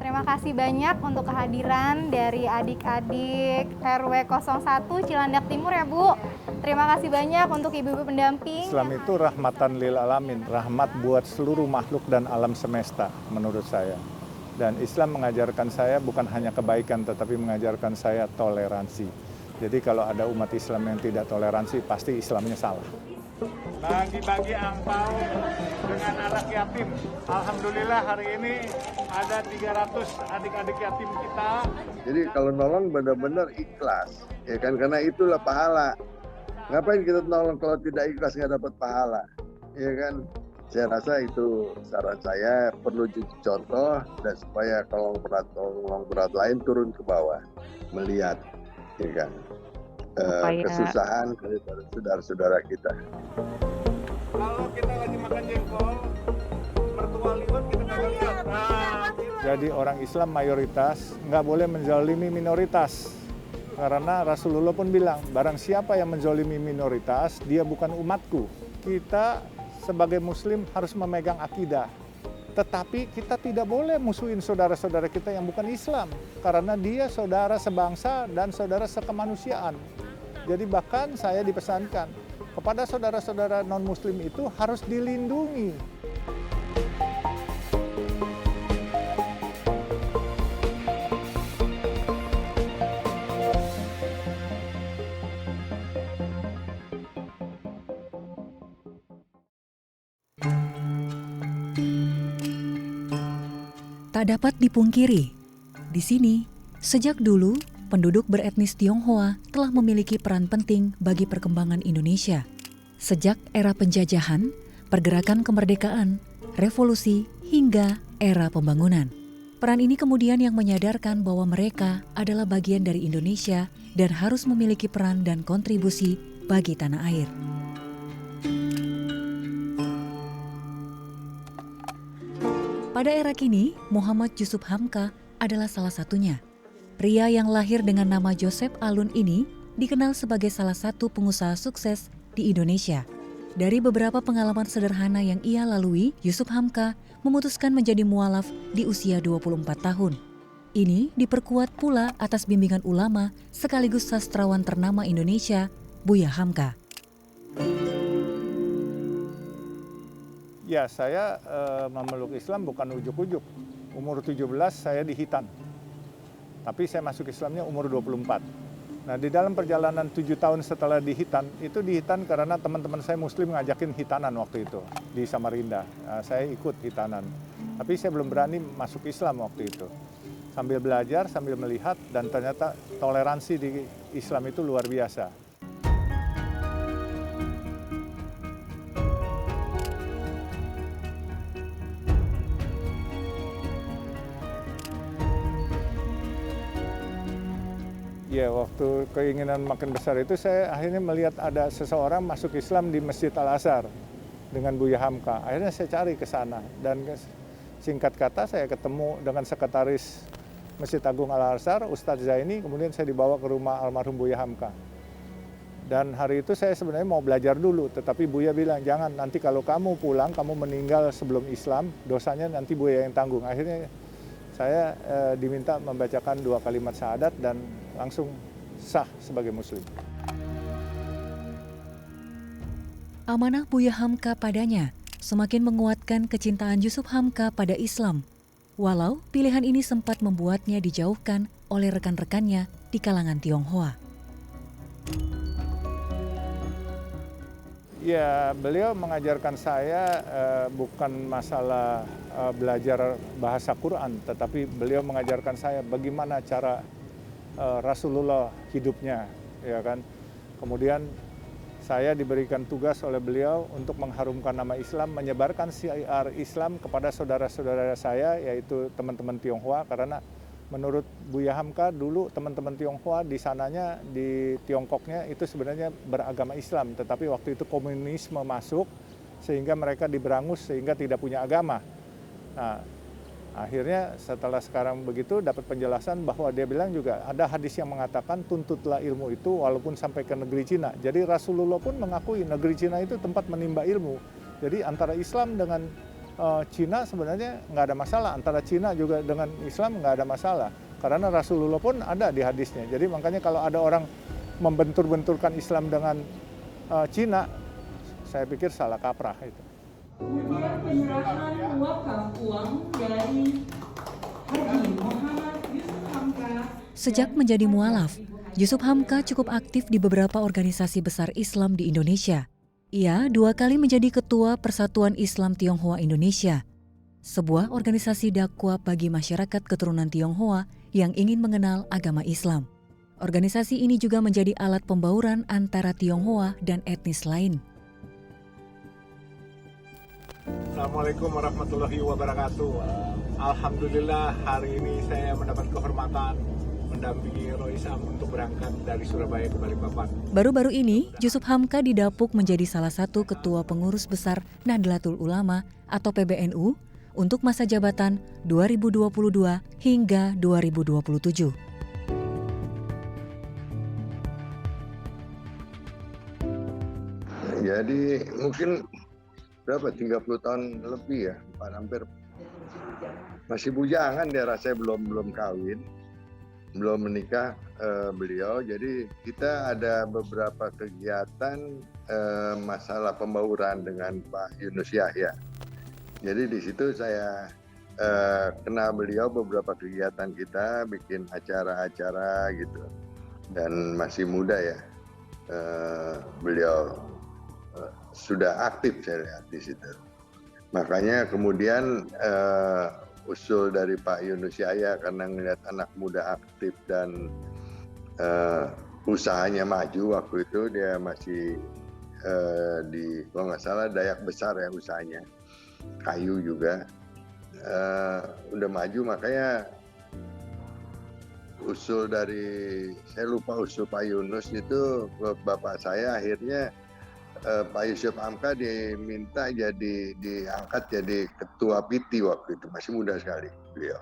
Terima kasih banyak untuk kehadiran dari adik-adik RW 01 Cilandak Timur ya Bu. Terima kasih banyak untuk ibu-ibu pendamping. Islam itu rahmatan lil alamin, rahmat buat seluruh makhluk dan alam semesta menurut saya. Dan Islam mengajarkan saya bukan hanya kebaikan tetapi mengajarkan saya toleransi. Jadi kalau ada umat Islam yang tidak toleransi pasti Islamnya salah. Bagi-bagi angpau dengan anak yatim. Alhamdulillah hari ini ada 300 adik-adik yatim kita. Jadi kalau nolong benar-benar ikhlas, ya kan, karena itulah pahala. Ngapain kita nolong kalau tidak ikhlas nggak dapat pahala, ya kan? Saya rasa itu saran saya, perlu jadi contoh dan supaya kalau tolong berat lain turun ke bawah, melihat, ya kan, kesusahan dari saudara-saudara kita. Kalau kita lagi makan jengkol, mertua liwat kita nggak lihat. Jadi orang Islam mayoritas nggak boleh menzalimi minoritas. Karena Rasulullah pun bilang, barang siapa yang menzalimi minoritas, dia bukan umatku. Kita sebagai muslim harus memegang akidah. Tetapi kita tidak boleh musuhin saudara-saudara kita yang bukan Islam. Karena dia saudara sebangsa dan saudara sekemanusiaan. Jadi bahkan saya dipesankan, kepada saudara-saudara non-muslim itu harus dilindungi. Tak dapat dipungkiri, di sini, sejak dulu, penduduk beretnis Tionghoa telah memiliki peran penting bagi perkembangan Indonesia. Sejak era penjajahan, pergerakan kemerdekaan, revolusi, hingga era pembangunan. Peran ini kemudian yang menyadarkan bahwa mereka adalah bagian dari Indonesia dan harus memiliki peran dan kontribusi bagi tanah air. Pada era kini, Muhammad Yusuf Hamka adalah salah satunya. Pria yang lahir dengan nama Joseph Alun ini dikenal sebagai salah satu pengusaha sukses di Indonesia. Dari beberapa pengalaman sederhana yang ia lalui, Yusuf Hamka memutuskan menjadi mualaf di usia 24 tahun. Ini diperkuat pula atas bimbingan ulama sekaligus sastrawan ternama Indonesia, Buya Hamka. Ya, saya memeluk Islam bukan ujuk-ujuk. Umur 17 saya di Hitan. Tapi saya masuk Islamnya umur 24. Nah, di dalam perjalanan 7 tahun setelah di Hitan, itu di Hitan karena teman-teman saya Muslim ngajakin hitanan waktu itu di Samarinda. Nah, saya ikut hitanan. Tapi saya belum berani masuk Islam waktu itu. Sambil belajar, sambil melihat, dan ternyata toleransi di Islam itu luar biasa. Ya, waktu keinginan makin besar itu saya akhirnya melihat ada seseorang masuk Islam di Masjid Al-Azhar dengan Buya Hamka. Akhirnya saya cari ke sana dan singkat kata saya ketemu dengan sekretaris Masjid Agung Al-Azhar, Ustadz Zaini, kemudian saya dibawa ke rumah almarhum Buya Hamka. Dan hari itu saya sebenarnya mau belajar dulu, tetapi Buya bilang, jangan, nanti kalau kamu pulang, kamu meninggal sebelum Islam, dosanya nanti Buya yang tanggung. Akhirnya saya diminta membacakan 2 kalimat syahadat dan langsung sah sebagai muslim. Amanah Buya Hamka padanya semakin menguatkan kecintaan Yusuf Hamka pada Islam. Walau pilihan ini sempat membuatnya dijauhkan oleh rekan-rekannya di kalangan Tionghoa. Ya, beliau mengajarkan saya bukan masalah belajar bahasa Quran, tetapi beliau mengajarkan saya bagaimana cara Rasulullah hidupnya, ya kan. Kemudian saya diberikan tugas oleh beliau untuk mengharumkan nama Islam, menyebarkan syiar Islam kepada saudara-saudara saya, yaitu teman-teman Tionghoa, karena menurut Buya Hamka dulu teman-teman Tionghoa di sananya, di Tiongkoknya itu sebenarnya beragama Islam, tetapi waktu itu komunisme masuk sehingga mereka diberangus sehingga tidak punya agama. Nah, akhirnya setelah sekarang begitu dapat penjelasan bahwa dia bilang juga ada hadis yang mengatakan tuntutlah ilmu itu walaupun sampai ke negeri Cina. Jadi Rasulullah pun mengakui negeri Cina itu tempat menimba ilmu. Jadi antara Islam dengan Cina sebenarnya nggak ada masalah, antara Cina juga dengan Islam nggak ada masalah, karena Rasulullah pun ada di hadisnya. Jadi makanya kalau ada orang membentur-benturkan Islam dengan Cina, saya pikir salah kaprah itu. Kemudian penyerahan uang dari Haji Muhammad Yusuf Hamka. Sejak menjadi mualaf, Yusuf Hamka cukup aktif di beberapa organisasi besar Islam di Indonesia. Ia 2 kali menjadi Ketua Persatuan Islam Tionghoa Indonesia, sebuah organisasi dakwah bagi masyarakat keturunan Tionghoa yang ingin mengenal agama Islam. Organisasi ini juga menjadi alat pembauran antara Tionghoa dan etnis lain. Assalamualaikum warahmatullahi wabarakatuh. Alhamdulillah hari ini saya mendapat kehormatan mendampingi Roy Sam untuk berangkat dari Surabaya ke Balikpapan. Baru-baru ini, Yusuf Hamka didapuk menjadi salah satu ketua pengurus besar Nahdlatul Ulama atau PBNU untuk masa jabatan 2022 hingga 2027. Jadi mungkin berapa 30 tahun lebih ya, hampir masih bujangan dia, rasanya belum kawin, belum menikah beliau. Jadi kita ada beberapa kegiatan masalah pembauran dengan Pak Yunus Yahya. Jadi di situ saya kenal beliau, beberapa kegiatan kita bikin acara-acara gitu, dan masih muda ya, beliau sudah aktif saya lihat di situ. Makanya kemudian usul dari Pak Yunus Yahya karena melihat anak muda aktif dan usahanya maju. Waktu itu dia masih di, kalau nggak salah, Dayak Besar ya usahanya, kayu juga, udah maju. Makanya usul dari, saya lupa usul Pak Yunus itu, bapak saya akhirnya Pak Yusuf Hamka diminta diangkat jadi ketua PT waktu itu, masih muda sekali beliau.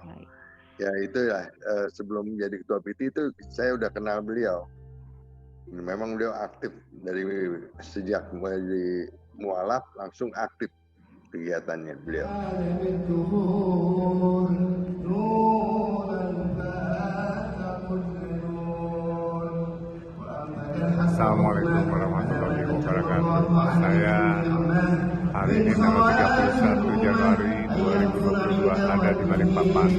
Ya itu ya, sebelum menjadi ketua PT itu saya udah kenal beliau. Memang beliau aktif dari sejak mulai di mualaf, langsung aktif kegiatannya beliau. Assalamualaikum warahmatullahi wabarakatuh. Saya hari ini tanggal 31 Januari 2022 ada di Balikpapan,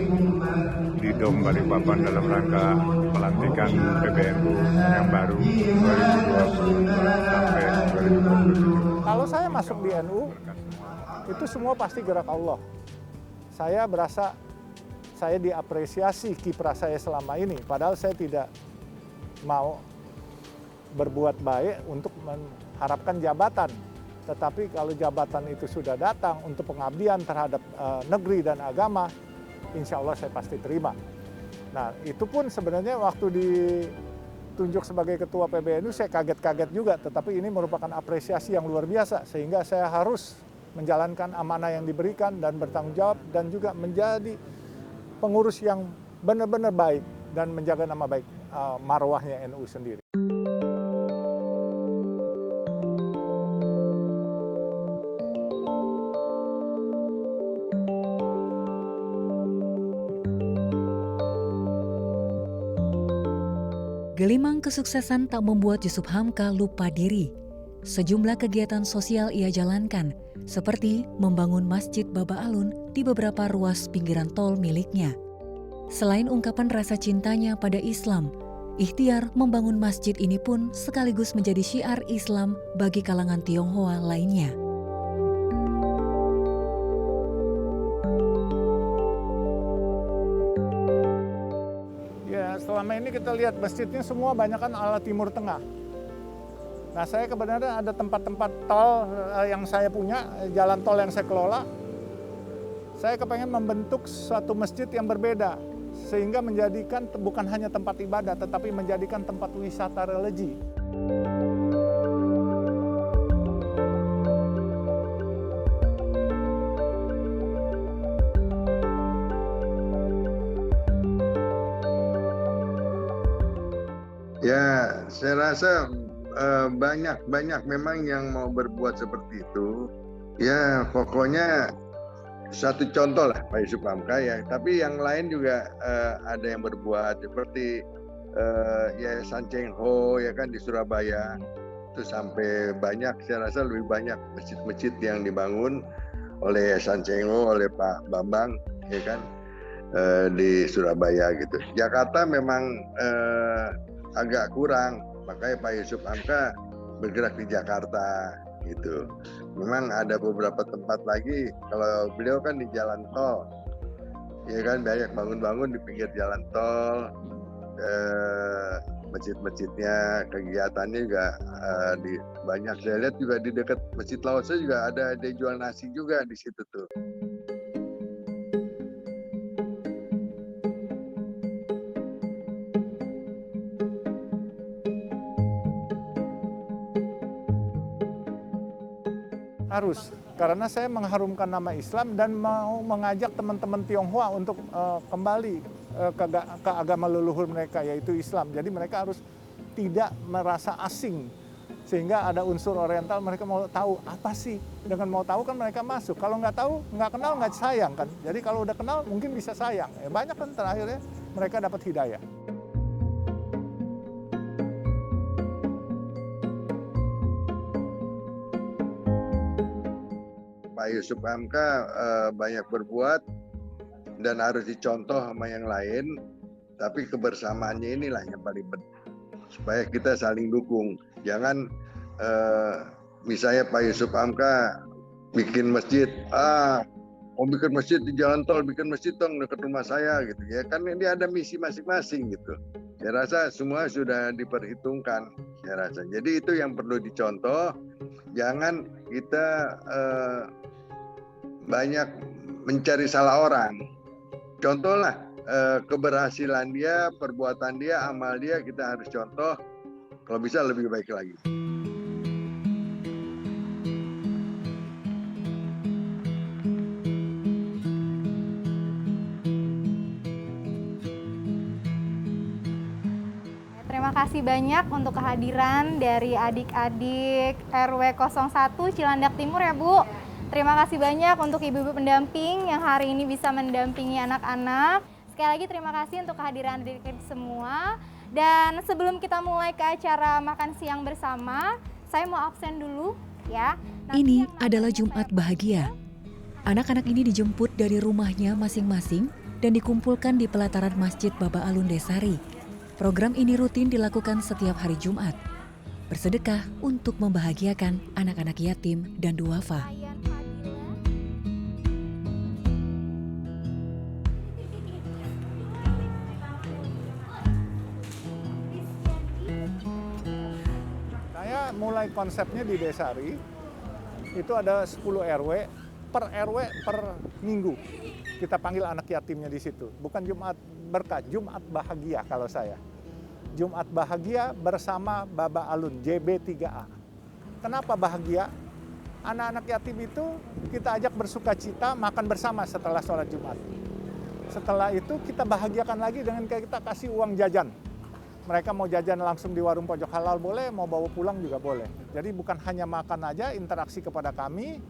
di Dom Balikpapan dalam rangka pelantikan PBNU yang baru 2022 sampai 2027. Kalau saya masuk di NU, itu semua pasti gerak Allah. Saya berasa saya diapresiasi kiprah saya selama ini, padahal saya tidak mau berbuat baik untuk mengharapkan jabatan. Tetapi kalau jabatan itu sudah datang untuk pengabdian terhadap negeri dan agama, insya Allah saya pasti terima. Nah, itu pun sebenarnya waktu ditunjuk sebagai ketua PBNU saya kaget-kaget juga, tetapi ini merupakan apresiasi yang luar biasa, sehingga saya harus menjalankan amanah yang diberikan dan bertanggung jawab, dan juga menjadi pengurus yang benar-benar baik dan menjaga nama baik marwahnya NU sendiri. Gelimang kesuksesan tak membuat Yusuf Hamka lupa diri. Sejumlah kegiatan sosial ia jalankan, seperti membangun Masjid Baba Alun di beberapa ruas pinggiran tol miliknya. Selain ungkapan rasa cintanya pada Islam, ikhtiar membangun masjid ini pun sekaligus menjadi syiar Islam bagi kalangan Tionghoa lainnya. Selama ini kita lihat masjidnya semua banyakkan ala Timur Tengah. Nah, saya kebenaran ada tempat-tempat tol yang saya punya, jalan tol yang saya kelola. Saya kepengen membentuk suatu masjid yang berbeda, sehingga menjadikan bukan hanya tempat ibadah, tetapi menjadikan tempat wisata religi. Ya, saya rasa banyak memang yang mau berbuat seperti itu. Ya, pokoknya satu contoh lah Pak Yusuf Hamka ya. Tapi yang lain juga ada yang berbuat seperti Yayasan Cheng Ho ya kan di Surabaya. Itu sampai banyak, saya rasa lebih banyak masjid-masjid yang dibangun oleh Yayasan Cheng Ho, oleh Pak Bambang ya kan di Surabaya gitu. Jakarta memang agak kurang, makanya Pak Yusuf Hamka bergerak di Jakarta gitu. Memang ada beberapa tempat lagi, kalau beliau kan di jalan tol, ya kan banyak bangun-bangun di pinggir jalan tol, masjid-masjidnya, kegiatannya juga banyak. Saya lihat juga di dekat Masjid Lawasa juga ada jual nasi juga di situ tuh. Harus, karena saya mengharumkan nama Islam dan mau mengajak teman-teman Tionghoa untuk kembali ke agama leluhur mereka, yaitu Islam. Jadi mereka harus tidak merasa asing, sehingga ada unsur oriental, mereka mau tahu apa sih. Dengan mau tahu kan mereka masuk, kalau nggak tahu, nggak kenal, nggak sayang kan. Jadi kalau udah kenal mungkin bisa sayang. Banyak kan terakhirnya mereka dapat hidayah. Pak Yusuf Hamka banyak berbuat dan harus dicontoh sama yang lain, tapi kebersamaannya inilah yang paling penting supaya kita saling dukung. Jangan misalnya Pak Yusuf Hamka bikin masjid, mau bikin masjid di jalan tol, bikin masjid dong dekat rumah saya gitu ya kan, dia ada misi masing-masing gitu. Saya rasa semua sudah diperhitungkan, saya rasa. Jadi itu yang perlu dicontoh. Jangan kita banyak mencari salah orang. Contohlah keberhasilan dia, perbuatan dia, amal dia, kita harus contoh. Kalau bisa lebih baik lagi. Terima kasih banyak untuk kehadiran dari adik-adik RW 01 Cilandak Timur ya Bu. Terima kasih banyak untuk ibu-ibu pendamping yang hari ini bisa mendampingi anak-anak. Sekali lagi terima kasih untuk kehadiran adik-adik semua. Dan sebelum kita mulai ke acara makan siang bersama, saya mau absen dulu ya. Ini adalah Jumat bahagia. Anak-anak ini dijemput dari rumahnya masing-masing dan dikumpulkan di pelataran Masjid Baba Alun Desari. Program ini rutin dilakukan setiap hari Jumat. Bersedekah untuk membahagiakan anak-anak yatim dan duafa. Saya mulai konsepnya di Desari, itu ada 10 RW, per RW per minggu. Kita panggil anak yatimnya di situ. Bukan Jumat berkah, Jumat bahagia kalau saya. Jumat bahagia bersama Baba Alun, JB3A. Kenapa bahagia? Anak-anak yatim itu kita ajak bersuka cita, makan bersama setelah sholat Jumat. Setelah itu kita bahagiakan lagi dengan kita kasih uang jajan. Mereka mau jajan langsung di warung pojok halal boleh, mau bawa pulang juga boleh. Jadi bukan hanya makan aja, interaksi kepada kami,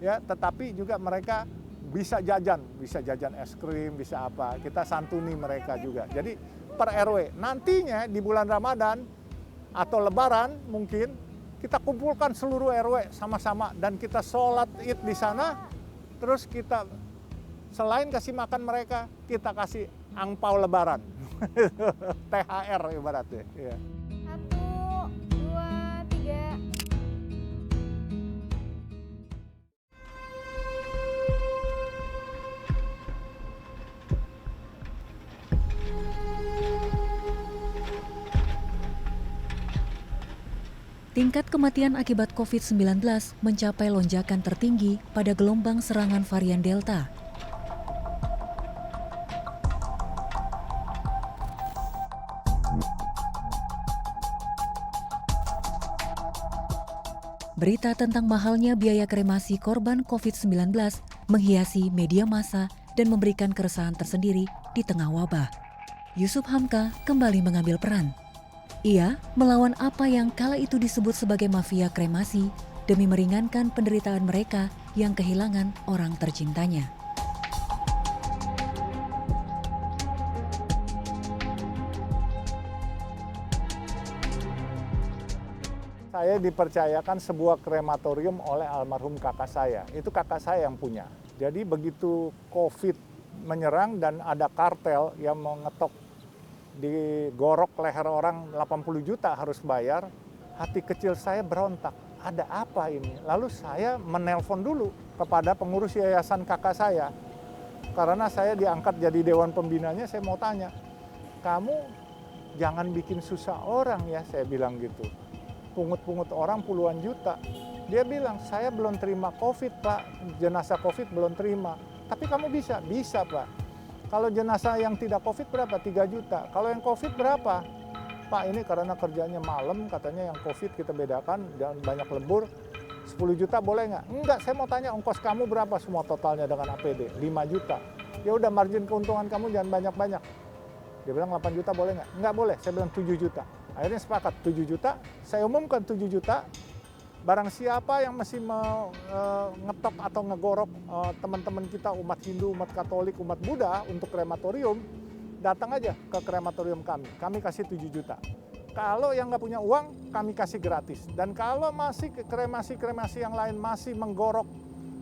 ya, tetapi juga mereka bisa jajan es krim, bisa apa. Kita santuni mereka juga. Jadi per RW. Nantinya di bulan Ramadan atau Lebaran mungkin kita kumpulkan seluruh RW sama-sama dan kita sholat Id di sana. Terus kita selain kasih makan mereka, kita kasih angpau Lebaran, THR ibaratnya. Ya. 1, 2, 3. Tingkat kematian akibat COVID-19 mencapai lonjakan tertinggi pada gelombang serangan varian Delta. Berita tentang mahalnya biaya kremasi korban COVID-19 menghiasi media massa dan memberikan keresahan tersendiri di tengah wabah. Yusuf Hamka kembali mengambil peran. Ia melawan apa yang kala itu disebut sebagai mafia kremasi demi meringankan penderitaan mereka yang kehilangan orang tercintanya. Saya dipercayakan sebuah krematorium oleh almarhum kakak saya. Itu kakak saya yang punya. Jadi begitu COVID menyerang dan ada kartel yang mengetok digorok leher orang 80 juta harus bayar, hati kecil saya berontak. Ada apa ini? Lalu saya menelpon dulu kepada pengurus yayasan kakak saya. Karena saya diangkat jadi dewan pembinanya, saya mau tanya, kamu jangan bikin susah orang ya, saya bilang gitu. Pungut-pungut orang puluhan juta. Dia bilang, saya belum terima COVID, Pak. Jenazah COVID belum terima. Tapi kamu bisa? Bisa, Pak. Kalau jenazah yang tidak COVID berapa? 3 juta. Kalau yang COVID berapa? Pak, ini karena kerjanya malam, katanya yang COVID kita bedakan, dan banyak lembur. 10 juta boleh nggak? Enggak, saya mau tanya ongkos kamu berapa semua totalnya dengan APD? 5 juta. Ya udah, margin keuntungan kamu jangan banyak-banyak. Dia bilang 8 juta boleh nggak? Enggak boleh, saya bilang 7 juta. Akhirnya sepakat 7 juta, saya umumkan 7 juta. Barang siapa yang masih ngetok atau ngegorok teman-teman kita umat Hindu, umat Katolik, umat Buddha untuk krematorium, datang aja ke krematorium kami. Kami kasih 7 juta. Kalau yang nggak punya uang, kami kasih gratis. Dan kalau masih kremasi-kremasi yang lain masih menggorok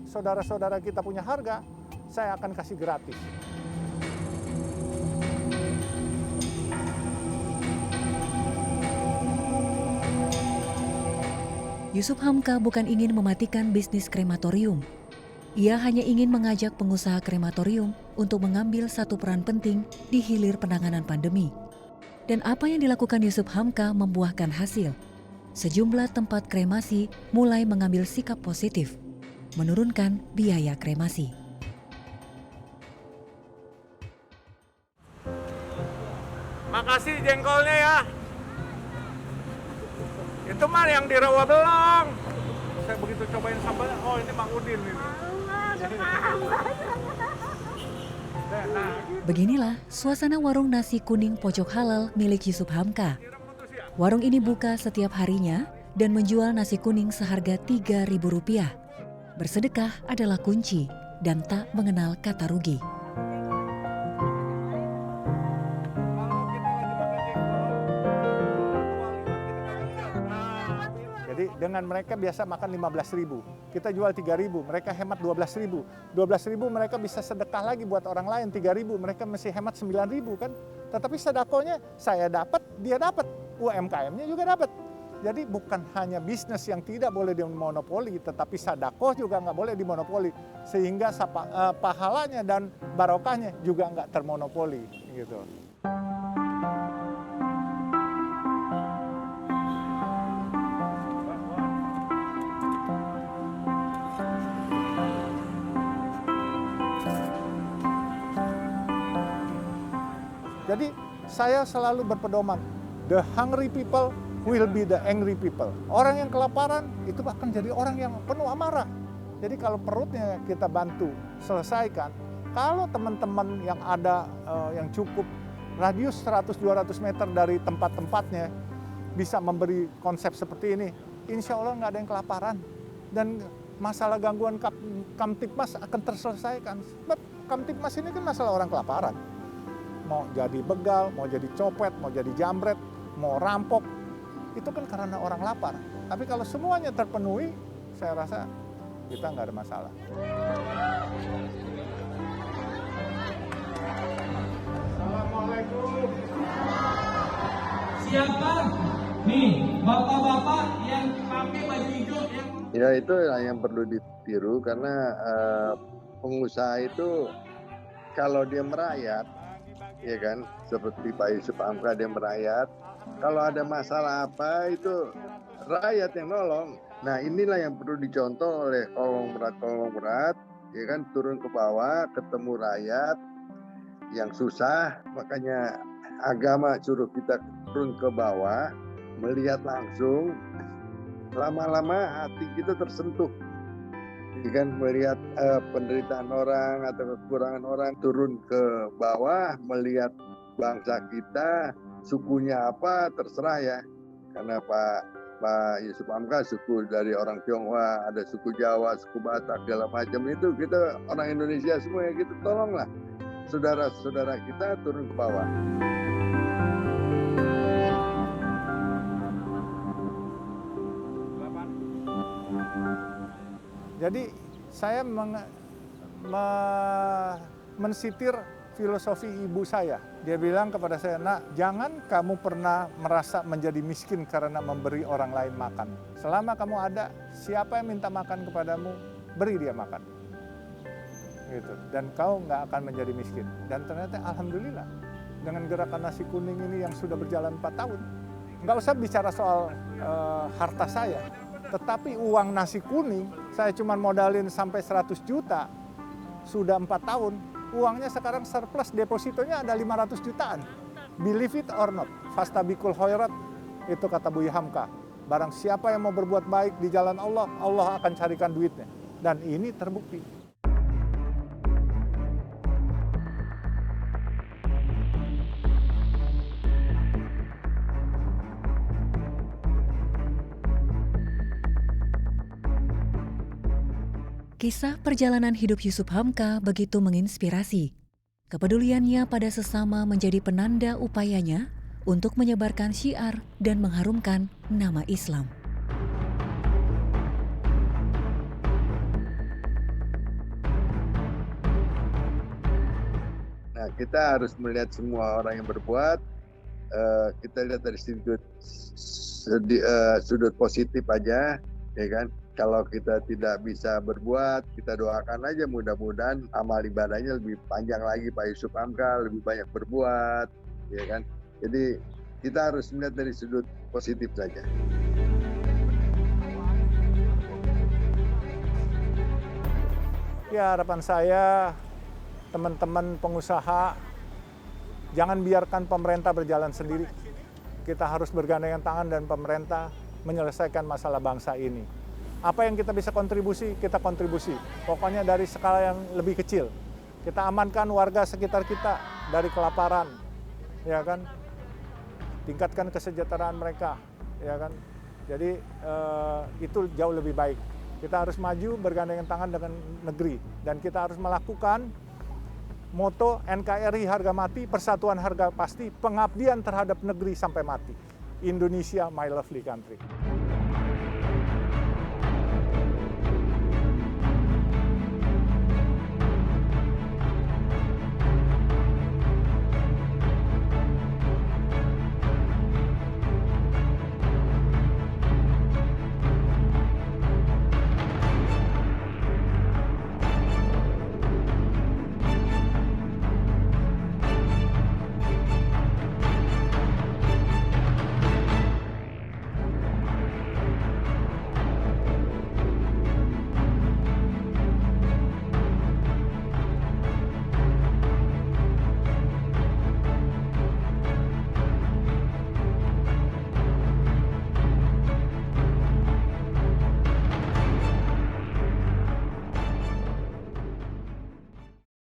saudara-saudara kita punya harga, saya akan kasih gratis. Yusuf Hamka bukan ingin mematikan bisnis krematorium. Ia hanya ingin mengajak pengusaha krematorium untuk mengambil satu peran penting di hilir penanganan pandemi. Dan apa yang dilakukan Yusuf Hamka membuahkan hasil. Sejumlah tempat kremasi mulai mengambil sikap positif, menurunkan biaya kremasi. Makasih jengkolnya ya. Itu mah yang di rawa belong. Saya begitu cobain sambal, oh ini Mang Udin ini. Beginilah suasana warung nasi kuning pojok halal milik Yusuf Hamka. Warung ini buka setiap harinya dan menjual nasi kuning seharga Rp3.000. Bersedekah adalah kunci dan tak mengenal kata rugi. Jadi dengan mereka biasa makan 15.000, kita jual 3.000, mereka hemat 12.000. 12.000 mereka bisa sedekah lagi buat orang lain 3.000, mereka masih hemat 9.000 kan. Tetapi sedakonya saya dapat, dia dapat, UMKM-nya juga dapat. Jadi bukan hanya bisnis yang tidak boleh dimonopoli, tetapi sedekah juga nggak boleh dimonopoli. Sehingga pahalanya dan barokahnya juga nggak termonopoli gitu. Jadi saya selalu berpedoman, the hungry people will be the angry people. Orang yang kelaparan itu akan jadi orang yang penuh amarah. Jadi kalau perutnya kita bantu selesaikan, kalau teman-teman yang ada yang cukup radius 100-200 meter dari tempat-tempatnya bisa memberi konsep seperti ini, insya Allah nggak ada yang kelaparan. Dan masalah gangguan Kamtipmas akan terselesaikan. Sebab Kamtipmas ini kan masalah orang kelaparan. Mau jadi begal, mau jadi copet, mau jadi jambret, mau rampok, itu kan karena orang lapar. Tapi kalau semuanya terpenuhi, saya rasa kita nggak ada masalah. Assalamualaikum. Siapa nih bapak-bapak yang pakai baju hijau yang Ya itu yang perlu ditiru karena pengusaha itu kalau dia merayat, ya kan, seperti Pak Yusuf Hamka dia merayat. Kalau ada masalah apa itu rakyat yang nolong. Nah inilah yang perlu dicontoh oleh konglomerat, ya kan, turun ke bawah, ketemu rakyat yang susah. Makanya agama suruh kita turun ke bawah, melihat langsung. Lama-lama hati kita tersentuh. Kan melihat penderitaan orang atau kekurangan orang, turun ke bawah melihat bangsa kita, sukunya apa terserah ya, karena Pak Pak Yusuf Hamka suku dari orang Tionghoa, ada suku Jawa, suku Batak, segala macam itu kita orang Indonesia semua ya, kita tolonglah saudara-saudara kita turun ke bawah. Jadi saya mensitir filosofi ibu saya. Dia bilang kepada saya, "Nak, jangan kamu pernah merasa menjadi miskin karena memberi orang lain makan. Selama kamu ada, siapa yang minta makan kepadamu, beri dia makan." Gitu. Dan kau nggak akan menjadi miskin. Dan ternyata alhamdulillah, dengan gerakan nasi kuning ini yang sudah berjalan 4 tahun, nggak usah bicara soal harta saya, tetapi uang nasi kuning, saya cuma modalin sampai 100 juta, sudah 4 tahun, uangnya sekarang surplus, depositonya ada 500 jutaan. Believe it or not, fastabikul khairat, itu kata Buya Hamka. Barang siapa yang mau berbuat baik di jalan Allah, Allah akan carikan duitnya. Dan ini terbukti. Kisah perjalanan hidup Yusuf Hamka begitu menginspirasi. Kepeduliannya pada sesama menjadi penanda upayanya untuk menyebarkan syiar dan mengharumkan nama Islam. Nah, kita harus melihat semua orang yang berbuat, kita lihat dari sudut positif aja, ya kan? Kalau kita tidak bisa berbuat, kita doakan aja mudah-mudahan amal ibadahnya lebih panjang lagi Pak Yusuf Hamka, lebih banyak berbuat, ya kan? Jadi kita harus melihat dari sudut positif saja. Ya, harapan saya, teman-teman pengusaha, jangan biarkan pemerintah berjalan sendiri. Kita harus bergandengan tangan dan pemerintah menyelesaikan masalah bangsa ini. Apa yang kita bisa kontribusi, kita kontribusi. Pokoknya dari skala yang lebih kecil. Kita amankan warga sekitar kita dari kelaparan, ya kan? Tingkatkan kesejahteraan mereka, ya kan? Jadi itu jauh lebih baik. Kita harus maju bergandengan tangan dengan negeri, dan kita harus melakukan moto NKRI harga mati, persatuan harga pasti, pengabdian terhadap negeri sampai mati. Indonesia, my lovely country.